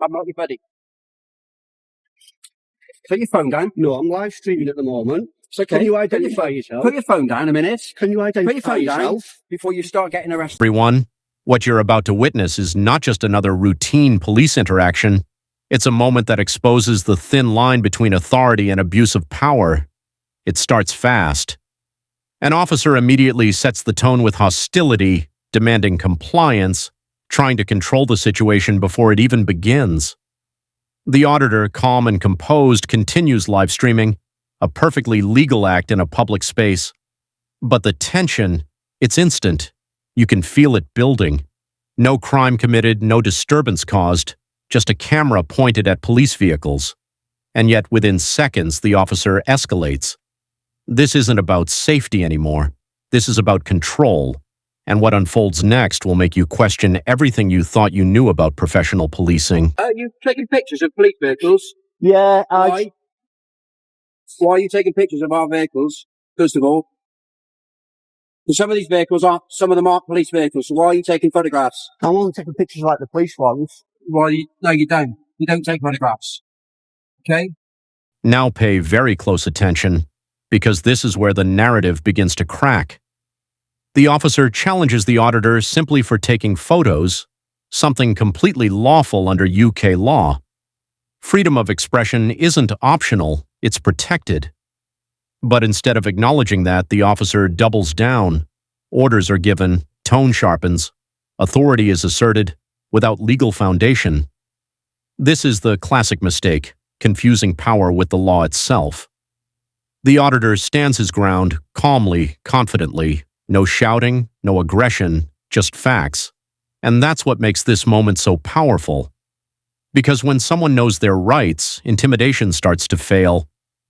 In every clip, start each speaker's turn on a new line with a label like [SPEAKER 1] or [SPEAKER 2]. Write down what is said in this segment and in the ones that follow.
[SPEAKER 1] I'm not your buddy. Put your phone down.
[SPEAKER 2] No, I'm live streaming at the moment.
[SPEAKER 1] It's okay.
[SPEAKER 2] Can you identify yourself?
[SPEAKER 1] Put your phone down a minute.
[SPEAKER 2] Can you
[SPEAKER 1] Put your
[SPEAKER 2] identify
[SPEAKER 1] phone down
[SPEAKER 2] yourself?
[SPEAKER 1] before you start getting arrested.
[SPEAKER 3] Everyone, what you're about to witness is not just another routine police interaction. It's a moment that exposes the thin line between authority and abuse of power. It starts fast. An officer immediately sets the tone with hostility, demanding compliance, trying to control the situation before it even begins. The auditor, calm and composed, continues live streaming, a perfectly legal act in a public space. But the tension, it's instant. You can feel it building. No crime committed, no disturbance caused, just a camera pointed at police vehicles. And yet, within seconds, the officer escalates. This isn't about safety anymore. This is about control. And what unfolds next will make you question everything you thought you knew about professional policing.
[SPEAKER 1] You taking pictures of police vehicles?
[SPEAKER 2] Yeah,
[SPEAKER 1] Why? Why are you taking pictures of our vehicles, first of all? Because some of these vehicles aren't, some of them aren't police vehicles, so why are you taking photographs?
[SPEAKER 2] I'm only taking pictures like the police ones.
[SPEAKER 1] No, you don't. You don't take photographs. Okay?
[SPEAKER 3] Now pay very close attention, because this is where the narrative begins to crack. The officer challenges the auditor simply for taking photos, something completely lawful under UK law. Freedom of expression isn't optional, it's protected. But instead of acknowledging that, the officer doubles down. Orders are given, tone sharpens, authority is asserted without legal foundation. This is the classic mistake, confusing power with the law itself. The auditor stands his ground calmly, confidently. No shouting, no aggression, just facts. And that's what makes this moment so powerful. Because when someone knows their rights, intimidation starts to fail.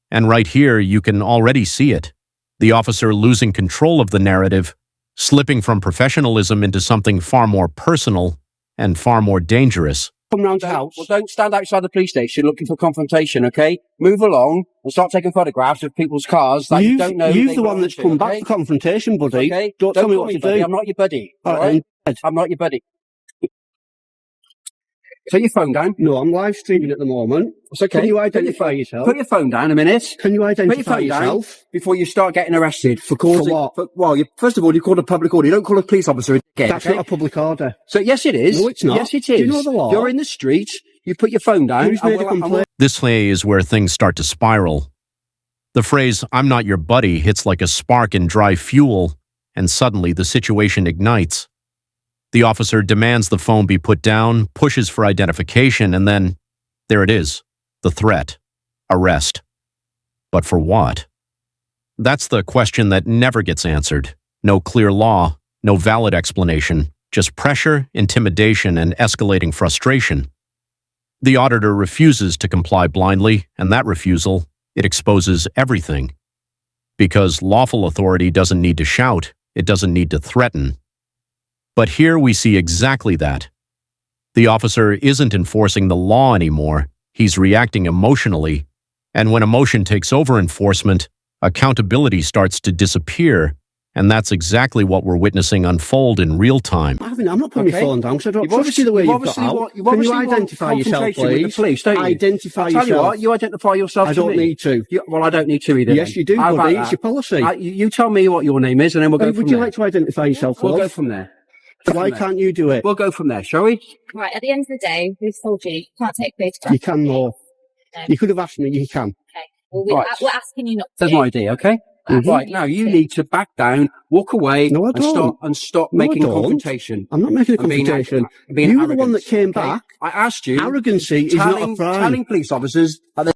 [SPEAKER 3] And right here, you can already see it. The officer losing control of the narrative, slipping from professionalism into something far more personal and far more dangerous.
[SPEAKER 2] Come round the house.
[SPEAKER 1] Well, don't stand outside the police station looking for confrontation, okay? Move along and start taking photographs of people's cars that you don't know.
[SPEAKER 2] You're the one that's come back for confrontation, buddy.
[SPEAKER 1] Okay?
[SPEAKER 2] Don't tell me what to
[SPEAKER 1] buddy.
[SPEAKER 2] do.
[SPEAKER 1] I'm not your buddy.
[SPEAKER 2] All right.
[SPEAKER 1] I'm not your buddy. Put your phone down.
[SPEAKER 2] No, I'm live streaming at the moment.
[SPEAKER 1] It's okay.
[SPEAKER 2] Can you identify yourself?
[SPEAKER 1] Put your phone down a minute.
[SPEAKER 2] Can you identify
[SPEAKER 1] Put your phone
[SPEAKER 2] yourself?
[SPEAKER 1] down before you start getting arrested for causing...
[SPEAKER 2] For what?
[SPEAKER 1] Well, first of all, you called a public order. You don't call a police officer a dickhead.
[SPEAKER 2] That's not a public order.
[SPEAKER 1] So, yes, it is.
[SPEAKER 2] No, it's not.
[SPEAKER 1] Yes, it is.
[SPEAKER 2] Do you know the law?
[SPEAKER 1] You're in the street. You put your phone down.
[SPEAKER 2] Who's made a complaint?
[SPEAKER 3] This is where things start to spiral. The phrase, "I'm not your buddy," hits like a spark in dry fuel, and suddenly the situation ignites. The officer demands the phone be put down, pushes for identification, and then, there it is, the threat, arrest. But for what? That's the question that never gets answered. No clear law, no valid explanation, just pressure, intimidation, and escalating frustration. The auditor refuses to comply blindly, and that refusal, it exposes everything. Because lawful authority doesn't need to shout, it doesn't need to threaten. But here we see exactly that. The officer isn't enforcing the law anymore, he's reacting emotionally, and when emotion takes over enforcement, accountability starts to disappear, and that's exactly what we're witnessing unfold in real time.
[SPEAKER 2] I'm not putting my phone down, because I don't trust you the way you've got out. Can you identify yourself, please? Identify yourself.
[SPEAKER 1] Tell you what, you identify yourself
[SPEAKER 2] I don't need to.
[SPEAKER 1] Well, I don't need to either.
[SPEAKER 2] Yes, you do, buddy. It's your policy.
[SPEAKER 1] You tell me what your name is, and then we'll go from there.
[SPEAKER 2] Would you like to identify yourself,
[SPEAKER 1] We'll go from there.
[SPEAKER 2] Why can't you do it?
[SPEAKER 1] We'll go from there, shall we?
[SPEAKER 4] Right, at the end of the day, we've told you can't take photographs.
[SPEAKER 2] You can more.
[SPEAKER 4] No.
[SPEAKER 2] You could have asked me, you can.
[SPEAKER 4] Okay. Well, we're asking you not to.
[SPEAKER 1] That's my idea, okay?
[SPEAKER 4] Mm-hmm.
[SPEAKER 1] Right, now you need to back down, walk away,
[SPEAKER 2] No, I don't.
[SPEAKER 1] and stop
[SPEAKER 2] No, I
[SPEAKER 1] making a
[SPEAKER 2] don't.
[SPEAKER 1] confrontation.
[SPEAKER 2] I'm not making a
[SPEAKER 1] I'm being
[SPEAKER 2] confrontation.
[SPEAKER 1] being
[SPEAKER 2] You were the
[SPEAKER 1] arrogant,
[SPEAKER 2] one that came
[SPEAKER 1] okay?
[SPEAKER 2] back.
[SPEAKER 1] I asked you.
[SPEAKER 2] Arrogancy is not a crime.
[SPEAKER 1] Telling police officers that there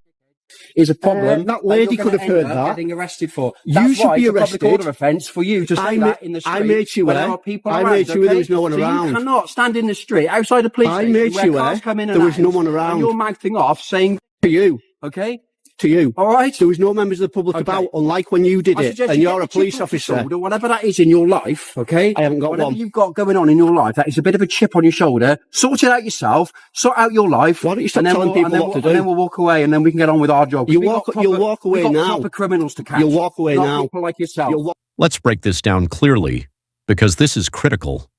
[SPEAKER 1] is a problem.
[SPEAKER 2] That lady
[SPEAKER 1] you're
[SPEAKER 2] could have
[SPEAKER 1] gonna
[SPEAKER 2] heard
[SPEAKER 1] end up
[SPEAKER 2] that.
[SPEAKER 1] Getting arrested for.
[SPEAKER 2] You
[SPEAKER 1] That's
[SPEAKER 2] should
[SPEAKER 1] why
[SPEAKER 2] be
[SPEAKER 1] it's a
[SPEAKER 2] arrested.
[SPEAKER 1] public order offence for you to say that in the street.
[SPEAKER 2] I made you
[SPEAKER 1] when
[SPEAKER 2] aware.
[SPEAKER 1] there are people
[SPEAKER 2] I
[SPEAKER 1] around,
[SPEAKER 2] made sure
[SPEAKER 1] okay?
[SPEAKER 2] there was no one
[SPEAKER 1] so
[SPEAKER 2] around.
[SPEAKER 1] You cannot stand in the street outside the police station.
[SPEAKER 2] I made
[SPEAKER 1] where
[SPEAKER 2] you
[SPEAKER 1] cars
[SPEAKER 2] aware
[SPEAKER 1] come in and
[SPEAKER 2] there was
[SPEAKER 1] out,
[SPEAKER 2] no one around.
[SPEAKER 1] And you're mouthing off saying
[SPEAKER 2] To you.
[SPEAKER 1] okay.
[SPEAKER 2] To you.
[SPEAKER 1] All right.
[SPEAKER 2] There was no members of the public about, unlike when you did
[SPEAKER 1] I
[SPEAKER 2] it,
[SPEAKER 1] suggest
[SPEAKER 2] and
[SPEAKER 1] you
[SPEAKER 2] you're
[SPEAKER 1] get
[SPEAKER 2] a
[SPEAKER 1] the
[SPEAKER 2] police
[SPEAKER 1] chip off your
[SPEAKER 2] officer.
[SPEAKER 1] shoulder, whatever that is in your life, okay?
[SPEAKER 2] I haven't got
[SPEAKER 1] whatever
[SPEAKER 2] one.
[SPEAKER 1] you've got going on in your life, that is a bit of a chip on your shoulder. Sort it out yourself. Sort out your life.
[SPEAKER 2] Why don't you stop
[SPEAKER 1] and then
[SPEAKER 2] telling people what to do?
[SPEAKER 1] And then we'll walk away, and then we can get on with our job.
[SPEAKER 2] You'll walk away
[SPEAKER 1] we've got
[SPEAKER 2] now.
[SPEAKER 1] proper criminals to catch.
[SPEAKER 2] You'll walk away
[SPEAKER 1] not
[SPEAKER 2] now.
[SPEAKER 1] people like yourself.
[SPEAKER 3] Let's break this down clearly, because this is critical.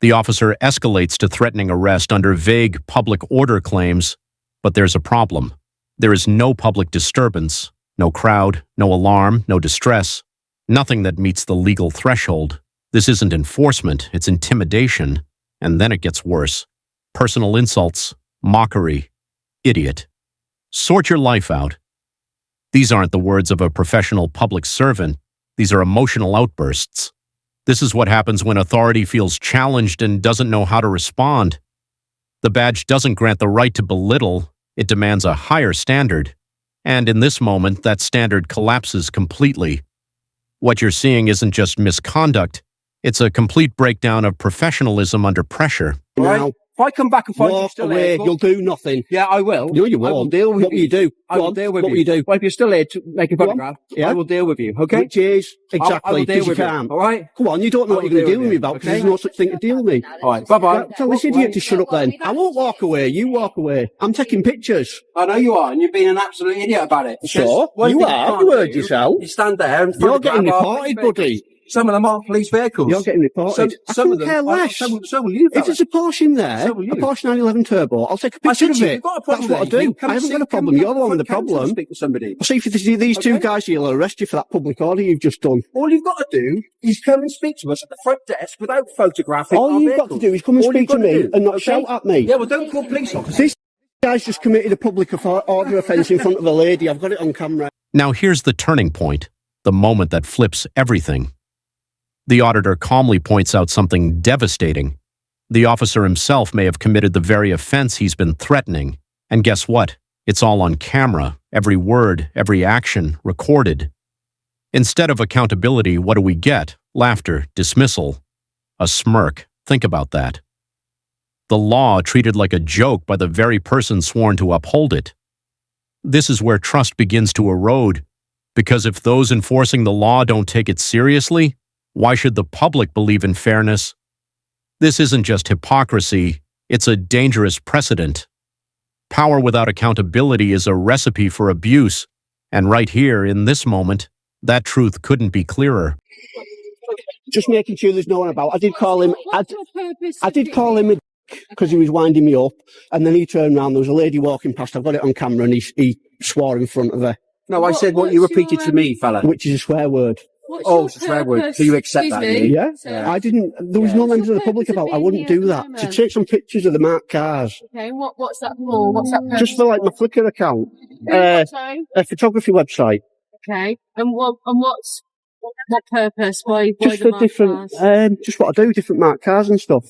[SPEAKER 3] The officer escalates to threatening arrest under vague public order claims, but there's a problem. There is no public disturbance, no crowd, no alarm, no distress, nothing that meets the legal threshold. This isn't enforcement, it's intimidation. And then it gets worse. Personal insults, mockery, idiot. Sort your life out. These aren't the words of a professional public servant. These are emotional outbursts. This is what happens when authority feels challenged and doesn't know how to respond. The badge doesn't grant the right to belittle, it demands a higher standard. And in this moment, that standard collapses completely. What you're seeing isn't just misconduct, it's a complete breakdown of professionalism under pressure.
[SPEAKER 1] Now, if I come back and find you still
[SPEAKER 2] away,
[SPEAKER 1] here,
[SPEAKER 2] you'll do nothing.
[SPEAKER 1] Yeah, I will.
[SPEAKER 2] No, you won't.
[SPEAKER 1] I will deal with
[SPEAKER 2] what will you do?
[SPEAKER 1] I will deal with
[SPEAKER 2] what
[SPEAKER 1] you.
[SPEAKER 2] will you do?
[SPEAKER 1] Well, if you're still here to make a photograph,
[SPEAKER 2] Yeah.
[SPEAKER 1] I will deal with you, okay?
[SPEAKER 2] Which is, exactly,
[SPEAKER 1] I will deal
[SPEAKER 2] because you
[SPEAKER 1] with
[SPEAKER 2] can't.
[SPEAKER 1] All right?
[SPEAKER 2] Come on, you don't know what you're going to deal with me about, because there's no such thing to deal with me.
[SPEAKER 1] All right, bye-bye.
[SPEAKER 2] Tell this idiot to shut up then. I won't walk away, you walk away. I'm taking pictures.
[SPEAKER 1] I know you are, and you're being an absolute idiot about it.
[SPEAKER 2] So? You are, you heard yourself.
[SPEAKER 1] You stand there and
[SPEAKER 2] You're getting reported, buddy.
[SPEAKER 1] Some of them are police vehicles.
[SPEAKER 2] You're getting reported.
[SPEAKER 1] Some of
[SPEAKER 2] I
[SPEAKER 1] them.
[SPEAKER 2] care less.
[SPEAKER 1] So will you.
[SPEAKER 2] If there's a Porsche in there,
[SPEAKER 1] So will you.
[SPEAKER 2] a Porsche 911 Turbo, I'll take a picture of it.
[SPEAKER 1] You've got a problem.
[SPEAKER 2] That's what I do. I haven't got a problem. You're the one with the problem.
[SPEAKER 1] Speak to somebody.
[SPEAKER 2] I'll see if these two guys here will arrest you for that public order you've just done.
[SPEAKER 1] All you've got to do is come and speak to us at the front desk without photographing.
[SPEAKER 2] All you've got to do is come and speak to me and not shout at me.
[SPEAKER 1] Yeah, well, don't call police officers.
[SPEAKER 2] This guy's just committed a public order offence in front of a lady. I've got it on camera.
[SPEAKER 3] Now here's the turning point, the moment that flips everything. The auditor calmly points out something devastating. The officer himself may have committed the very offense he's been threatening. And guess what? It's all on camera, every word, every action, recorded. Instead of accountability, what do we get? Laughter, dismissal, a smirk. Think about that. The law treated like a joke by the very person sworn to uphold it. This is where trust begins to erode, because if those enforcing the law don't take it seriously, why should the public believe in fairness? This isn't just hypocrisy, it's a dangerous precedent. Power without accountability is a recipe for abuse, and right here, in this moment, that truth couldn't be clearer.
[SPEAKER 2] Just making sure there's no one about. I did call him a because he was winding me up, and then he turned around, there was a lady walking past, I've got it on camera, and he swore in front of her.
[SPEAKER 1] No, I said what you repeated to me, fella.
[SPEAKER 2] Which is a swear word.
[SPEAKER 1] Oh, it's a swear word. So you accept that, do you?
[SPEAKER 2] Yeah. I didn't, there was no members of the public about, I wouldn't do that. To take some pictures of the marked cars.
[SPEAKER 4] Okay, what's that for? What's that purpose?
[SPEAKER 2] Just for like my Flickr account. A photography website.
[SPEAKER 4] Okay, and what purpose? Why
[SPEAKER 2] Just
[SPEAKER 4] the
[SPEAKER 2] for different,
[SPEAKER 4] cars?
[SPEAKER 2] just what I do, different marked cars and stuff.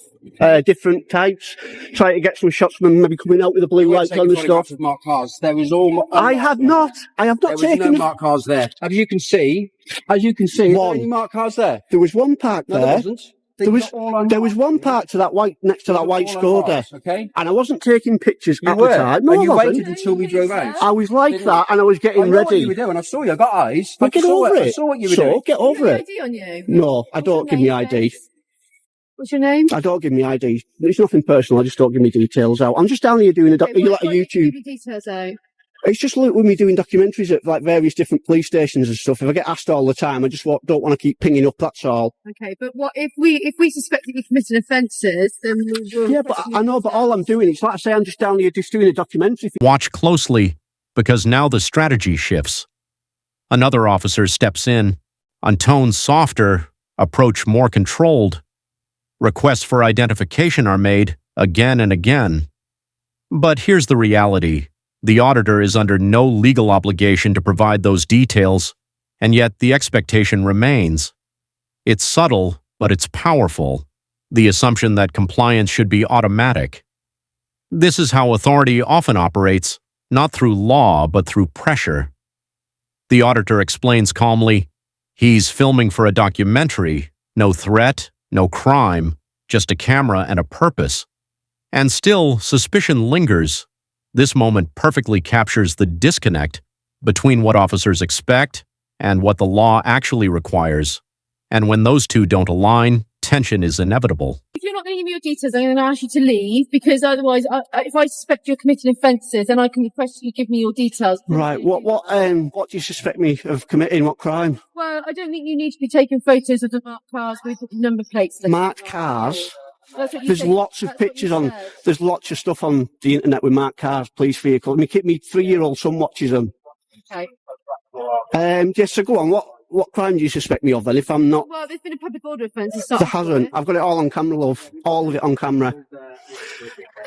[SPEAKER 2] Different types. Try to get some shots of them maybe coming out with the blue lights on and stuff.
[SPEAKER 1] Marked cars. There was all.
[SPEAKER 2] I have not
[SPEAKER 1] There
[SPEAKER 2] taken.
[SPEAKER 1] was no marked cars there. As you can see, are there any marked cars there?
[SPEAKER 2] There was one parked
[SPEAKER 1] No,
[SPEAKER 2] there.
[SPEAKER 1] there wasn't.
[SPEAKER 2] There was one parked to that white, next to that white Skoda.
[SPEAKER 1] Okay.
[SPEAKER 2] And I wasn't taking pictures
[SPEAKER 1] You
[SPEAKER 2] at
[SPEAKER 1] were.
[SPEAKER 2] the time. No,
[SPEAKER 1] And you
[SPEAKER 2] I wasn't.
[SPEAKER 1] waited until we drove out.
[SPEAKER 2] I was like that, and I was
[SPEAKER 1] I
[SPEAKER 2] getting
[SPEAKER 1] know what
[SPEAKER 2] ready.
[SPEAKER 1] you were doing. I saw you. I got eyes.
[SPEAKER 2] But get over it.
[SPEAKER 1] I saw what you were doing.
[SPEAKER 2] Get over it.
[SPEAKER 4] ID on you?
[SPEAKER 2] No, I don't give me ID.
[SPEAKER 4] What's your name?
[SPEAKER 2] I don't give me ID. It's nothing personal. I just don't give me details out. I'm just down here doing you like a YouTube.
[SPEAKER 4] Give your details out.
[SPEAKER 2] It's just like with me doing documentaries at like various different police stations and stuff. If I get asked all the time, I just don't want to keep pinging up. That's all.
[SPEAKER 4] Okay, but what if we suspect that you're committing offences? Then we'll
[SPEAKER 2] Yeah, but I know. But all I'm doing, it's like I say, I'm just down here just doing a documentary.
[SPEAKER 3] Watch closely, because now the strategy shifts. Another officer steps in, on tones softer, approach more controlled. Requests for identification are made again and again. But here's the reality. The auditor is under no legal obligation to provide those details, and yet the expectation remains. It's subtle, but it's powerful. The assumption that compliance should be automatic. This is how authority often operates, not through law, but through pressure. The auditor explains calmly, he's filming for a documentary, no threat, no crime, just a camera and a purpose. And still, suspicion lingers. This moment perfectly captures the disconnect between what officers expect and what the law actually requires. And when those two don't align, tension is inevitable.
[SPEAKER 4] If you're not going to give me your details, I'm going to ask you to leave, because otherwise, if I suspect you're committing offences, then I can request you give me your details.
[SPEAKER 2] Right. What do you suspect me of committing? What crime?
[SPEAKER 4] Well, I don't think you need to be taking photos of the marked cars with number plates.
[SPEAKER 2] Marked cars?
[SPEAKER 4] That's what you
[SPEAKER 2] There's
[SPEAKER 4] said.
[SPEAKER 2] lots of
[SPEAKER 4] That's what
[SPEAKER 2] pictures
[SPEAKER 4] you
[SPEAKER 2] on.
[SPEAKER 4] said.
[SPEAKER 2] There's lots of stuff on the internet with marked cars, police vehicles. Me 3-year-old son watches them.
[SPEAKER 4] Okay.
[SPEAKER 2] Yes. So go on. What crime do you suspect me of then? If I'm not,
[SPEAKER 4] Well, there's been a public order offence.
[SPEAKER 2] there hasn't. I've got it all on camera, love. All of it on camera.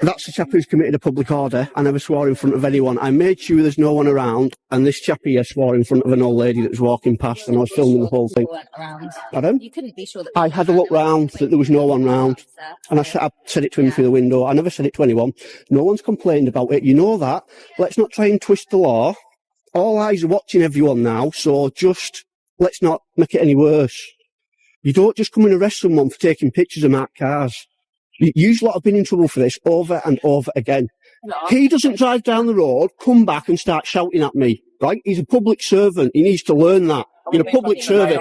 [SPEAKER 2] That's the chap who's committed a public order. I never swore in front of anyone. I made sure there's no one around, and this chap here swore in front of an old lady that was walking past, and I was filming the whole thing. Pardon?
[SPEAKER 5] You couldn't be sure that
[SPEAKER 2] I had a look round that there was no one round, and I said it to him through the window. I never said it to anyone. No one's complained about it. You know that. Let's not try and twist the law. All eyes are watching everyone now, so just let's not make it any worse. You don't just come and arrest someone for taking pictures of marked cars. You lot have been in trouble for this over and over again.
[SPEAKER 5] No.
[SPEAKER 2] He doesn't drive down the road, come back and start shouting at me, right? He's a public servant. He needs to learn that. You're a public servant.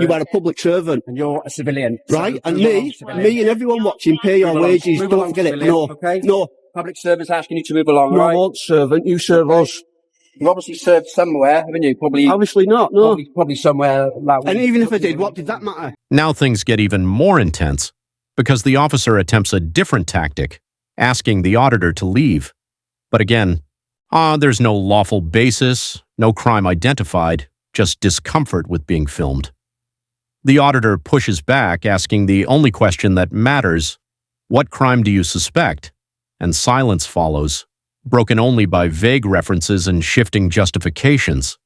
[SPEAKER 2] You are a public servant.
[SPEAKER 1] And you're a civilian.
[SPEAKER 2] Right? And me and everyone watching, pay your wages. Don't forget it. No.
[SPEAKER 1] Okay?
[SPEAKER 2] No.
[SPEAKER 1] Public servant's asking you to move along,
[SPEAKER 2] No, I
[SPEAKER 1] right?
[SPEAKER 2] won't servant. You serve us.
[SPEAKER 1] You've obviously served somewhere, haven't you? Probably
[SPEAKER 2] Not. No.
[SPEAKER 1] probably somewhere that way.
[SPEAKER 2] And even if I did, what did that matter?
[SPEAKER 3] Now things get even more intense because the officer attempts a different tactic, asking the auditor to leave. But again, there's no lawful basis, no crime identified, just discomfort with being filmed. The auditor pushes back, asking the only question that matters, what crime do you suspect? And silence follows, broken only by vague references and shifting justifications.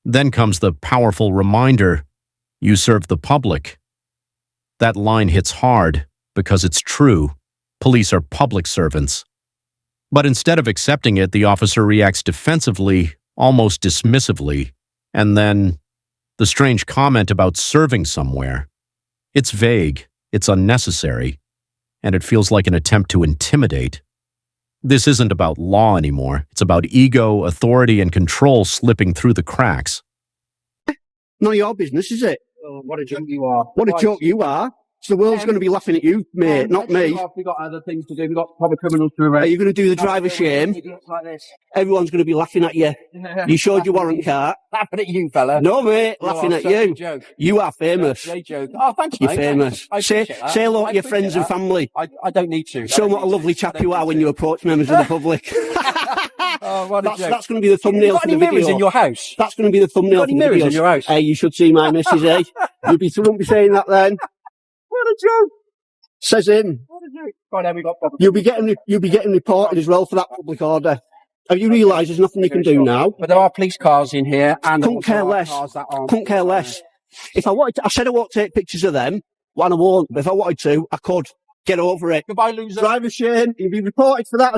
[SPEAKER 3] Then comes the powerful reminder, you serve the public. That line hits hard because it's true. Police are public servants. But instead of accepting it, the officer reacts defensively, almost dismissively, and then the strange comment about serving somewhere. It's vague, it's unnecessary, and it feels like an attempt to intimidate. This isn't about law anymore. It's about ego, authority, and control slipping through the cracks.
[SPEAKER 2] Not your business, is it?
[SPEAKER 1] Oh, what a joke you are.
[SPEAKER 2] What a joke you are. So the world's going to be laughing at you, mate, not me.
[SPEAKER 1] We've got other things to do. We've got probably criminals to arrest.
[SPEAKER 2] Are you going to do the driver shame?
[SPEAKER 1] Idiots like this.
[SPEAKER 2] Everyone's going to be laughing at you. You showed your warrant card.
[SPEAKER 1] Laughing at you, fella.
[SPEAKER 2] No, mate,
[SPEAKER 1] You
[SPEAKER 2] laughing
[SPEAKER 1] are
[SPEAKER 2] at
[SPEAKER 1] such a
[SPEAKER 2] you.
[SPEAKER 1] joke.
[SPEAKER 2] You are famous.
[SPEAKER 1] You're a joke. Oh, thanks,
[SPEAKER 2] You're
[SPEAKER 1] mate.
[SPEAKER 2] famous.
[SPEAKER 1] I
[SPEAKER 2] Say
[SPEAKER 1] appreciate that.
[SPEAKER 2] hello
[SPEAKER 1] I
[SPEAKER 2] to your
[SPEAKER 1] appreciate
[SPEAKER 2] friends and
[SPEAKER 1] that.
[SPEAKER 2] family.
[SPEAKER 1] I don't need to.
[SPEAKER 2] Show them what a lovely chap you are when you approach members of the public.
[SPEAKER 1] Oh, what a joke.
[SPEAKER 2] That's going to be the
[SPEAKER 1] You
[SPEAKER 2] thumbnail
[SPEAKER 1] got
[SPEAKER 2] for
[SPEAKER 1] any
[SPEAKER 2] the
[SPEAKER 1] mirrors
[SPEAKER 2] video.
[SPEAKER 1] in your house?
[SPEAKER 2] That's going to be the thumbnail
[SPEAKER 1] got
[SPEAKER 2] for
[SPEAKER 1] any
[SPEAKER 2] the
[SPEAKER 1] mirrors
[SPEAKER 2] video.
[SPEAKER 1] in your house?
[SPEAKER 2] Hey, you should see my missus, eh? You wouldn't be saying that then.
[SPEAKER 1] What a joke.
[SPEAKER 2] Says him.
[SPEAKER 1] What a joke. Right, then we got proper.
[SPEAKER 2] You'll be getting reported as well for that public order. Have you realised there's nothing you can do now?
[SPEAKER 1] But there are police cars in here, and
[SPEAKER 2] Couldn't care less. Couldn't care less. If I wanted to, I said I won't take pictures of them, and I won't. But if I wanted to, I could. Get over it.
[SPEAKER 1] Goodbye, loser.
[SPEAKER 2] Driver shame. You'll be reported for that.